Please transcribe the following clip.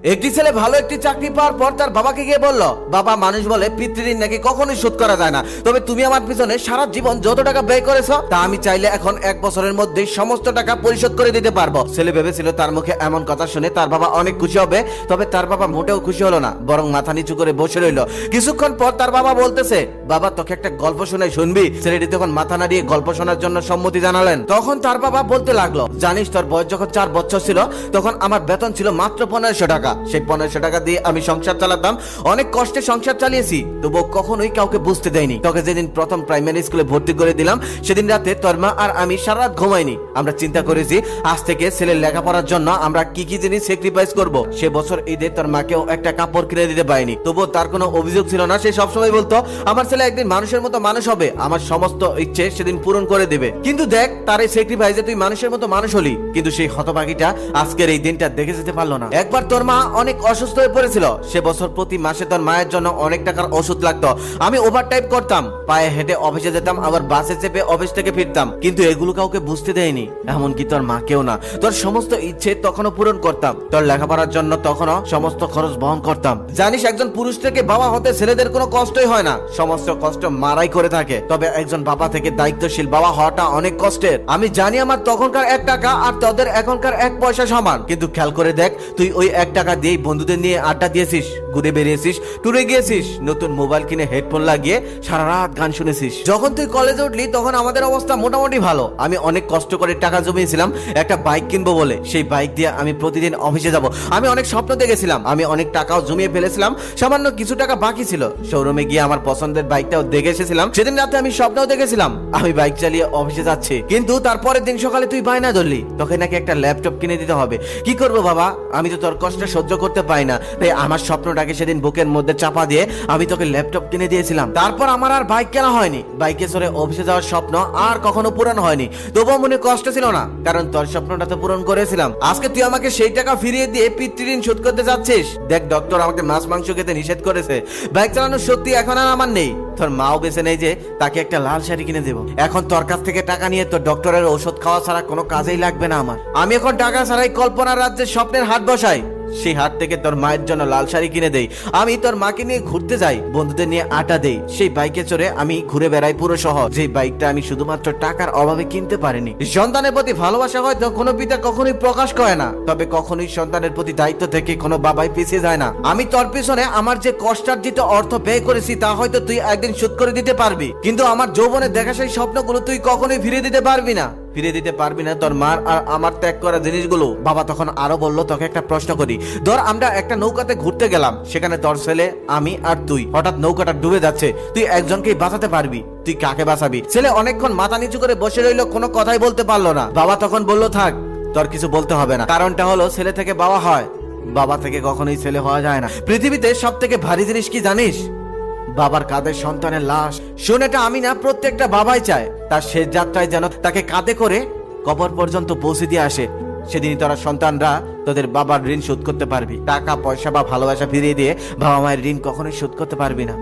একটি ছেলে ভালো একটি চাকরি পাওয়ার পর তার বাবাকে গিয়ে বলল, বাবা, মানুষ বলে পিতৃঋণ নাকি কখনোই শোধ করা যায় না, তবে তুমি আমার পিছনে সারা জীবন যত টাকা ব্যয় করেছো তা আমি চাইলে এখন 1 বছরের মধ্যেই সমস্ত টাকা পরিশোধ করে দিতে পারবো। ছেলে ভেবেছিল তার মুখে এমন কথা শুনে তার বাবা অনেক খুশি হবে, তবে তার বাবা মোটেও খুশি হলো না, বরং মাথা নিচু করে বসে রইল। কিছুক্ষণ পর তার বাবা বলতেছে, বাবা, তোকে একটা গল্প শোনাই, শুনবি? ছেলেটি তখন মাথা নাড়িয়ে গল্প শোনার জন্য সম্মতি জানালেন। তখন তার বাবা বলতে লাগলো, জানিস, তোর বয়স যখন 4 বছর ছিল তখন আমার বেতন ছিল মাত্র 1500 টাকা। সেই 1500 টাকা দিয়ে আমি সংসার চালাতাম, অনেক কষ্টে সংসার চালিয়েছি, তবুও কখনোই কাউকে বুঝতে দেয়নি। তোকে যেদিন প্রথম প্রাইমারি স্কুলে ভর্তি করে দিলাম সেদিন রাতে তোর মা আর আমি সারা রাত ঘুমাইনি। আমরা চিন্তা করেছি আজ থেকে ছেলের লেখাপড়ার জন্য আমরা কি কি জিনিস স্যাক্রিফাইস করব। সে বছর ঈদে তোর মাকেও একটা কাপড় কিনে দিতে পারিনি, তবুও তার কোনো অভিযোগ ছিল না। সে সবসময় বলতো আমার ছেলে একদিন মানুষের মতো মানুষ হবে, আমার সমস্ত ইচ্ছে সেদিন পূরণ করে দেবে। কিন্তু দেখ, তার এই স্যাক্রিফাইসে তুই মানুষের মতো মানুষ হলি, কিন্তু সেই হতভাগীটা আজকের এই দিনটা দেখে যেতে পারলো না। একবার তোর মা অনেক অসুস্থ হয়ে পড়েছিল, সে বছর প্রতি মাসে তোর মায়ের জন্য অনেক টাকার ওষুধ লাগতো। আমি ওভারটাইম করতাম, পায়ে হেঁটে অফিসে যেতাম, আবার বাসে চেপে অফিস থেকে ফিরতাম, কিন্তু এগুলো কাউকে বুঝতে দেয়নি, এমনকি তোর মাকেও না। তোর সমস্ত ইচ্ছে তখনও পূরণ করতাম, তোর লেখাপড়ার জন্য তখনও সমস্ত খরচ বহন করতাম। জানিস, একজন পুরুষ থেকে বাবা হতে ছেলেদের কোনো কষ্টই হয় না, সমস্ত কষ্ট মারাই করে থাকে, তবে একজন বাবা থেকে দায়িত্বশীল বাবা হওয়াটা অনেক কষ্টের। আমি জানি আমার তখনকার 1 টাকা আর তোদের এখনকার 1 পয়সা সমান, কিন্তু খেয়াল করে দেখ, তুই ওই 1 টাকা দিয়ে বন্ধুদের নিয়ে আড্ডা দিয়েছিস, ঘুরে বেরিয়েছিস, ট্যুরে গিয়েছিস, নতুন মোবাইল কিনে হেডফোন লাগিয়ে সারা রাত গান শুনেছিস। যখন তুই কলেজে উঠলি তখন আমাদের অবস্থা মোটামুটি ভালো। আমি অনেক কষ্ট করে টাকা জমিয়েছিলাম একটা বাইক কিনবো বলে, সেই বাইক দিয়ে আমি প্রতিদিন অফিসে যাব। আমি অনেক স্বপ্ন দেখেছিলাম, আমি অনেক টাকাও জমিয়ে ফেলেছিলাম, সামান্য কিছু টাকা বাকি ছিল। শোরুমে গিয়ে আমার পছন্দের বাইকটাও দেখে এসেছিলাম। সেদিন রাতে আমি স্বপ্নও দেখেছিলাম আমি বাইক চালিয়ে অফিসে যাচ্ছি, কিন্তু তারপরের দিন সকালে তুই বায়না ধরলি তোকে নাকি একটা ল্যাপটপ কিনে দিতে হবে। কি করবো বাবা, আমি তো তোর কষ্ট সহ্য করতে পারি না, তাই আমার স্বপ্নটাকে সেদিন বুকের মধ্যে চাপা দিয়ে আমি তোকে ল্যাপটপ কিনে দিয়েছিলাম। তারপর আমার আর বাইক কেনা হয়নি, বাইকে চড়ে অফিসে যাওয়ার স্বপ্ন আর কখনো পূরণ হয়নি, তবুও মনে কষ্ট ছিল না, কারণ তোর স্বপ্নটা তো পূরণ করেছিলাম। আজকে তুই আমাকে সেই টাকা ফিরিয়ে দিয়ে পিতৃঋণ শোধ করতে যাচ্ছিস। দেখ, ডক্টর আমাকে মাছ মাংস খেতে নিষেধ করেছে, বাইক চালানোর শক্তি এখন আর আমার নেই। তোর মাও বেঁচে নেই যে তাকে একটা লাল শাড়ি কিনে দেবো। এখন তোর কাছ থেকে টাকা নিয়ে তোর ডক্টরের ওষুধ খাওয়া ছাড়া কোনো কাজেই লাগবে না আমার। আমি এখন টাকা ছাড়াই কল্পনার রাজ্যে স্বপ্নের হাট বসাই, সেই হাট থেকে তোর মায়ের জন্য লাল শাড়ি কিনে দেই, আমি তোর মাকে নিয়ে ঘুরতে যাই, বন্ধুদের নিয়ে আড্ডা দেই, সেই বাইকে চড়ে আমি ঘুরে বেড়াই পুরো শহর, যে বাইকটা আমি শুধুমাত্র টাকার অভাবে কিনতে পারিনি। সন্তানের প্রতি ভালোবাসা হয়তো কোনো পিতা কখনোই প্রকাশ করে না, তবে কখনোই সন্তানের প্রতি দায়িত্ব থেকে কোনো বাবাই পিছিয়ে যায় না। আমি তোর পিছনে আমার যে কষ্টার্জিত অর্থ ব্যয় করেছি তা হয়তো তুই একদিন শোধ করে দিতে পারবি, কিন্তু আমার যৌবনে দেখা সেই স্বপ্নগুলো তুই কখনোই ফিরে দিতে পারবি না, তোর মার আর আমার ত্যাগ করা জিনিসগুলো। বাবা তখন আরো বলল, তোকে একটা প্রশ্ন করি, ধর আমরা একটা নৌকাতে ঘুরতে গেলাম, সেখানে তোর ছেলে, আমি আর তুই, হঠাৎ নৌকাটা ডুবে যাচ্ছে, তুই একজনকেই বাঁচাতে পারবি, তুই কাকে বাঁচাবি? ছেলে অনেকক্ষণ মাথা নিচু করে বসে রইল, কোনো কথাই বলতে পারলো না। বাবা তখন বলল, থাক, তোর কিছু বলতে হবে না, কারণটা হলো ছেলে থেকে বাবা হয়, বাবা থেকে কখনোই ছেলে হওয়া যায় না। পৃথিবীতে সব থেকে ভারী জিনিস কি জানিস? বাবার কাঁধে সন্তানের লাশ। শুনেটা আমি না, প্রত্যেকটা বাবাই চায় তার শেষ যাত্রায় যেন তাকে কাঁধে করে কবর পর্যন্ত পৌঁছে দিয়ে আসে। সেদিনই তোরা সন্তানরা তোদের বাবার ঋণ শোধ করতে পারবি। টাকা পয়সা বা ভালোবাসা ফিরিয়ে দিয়ে বাবা মায়ের ঋণ কখনোই শোধ করতে পারবি না।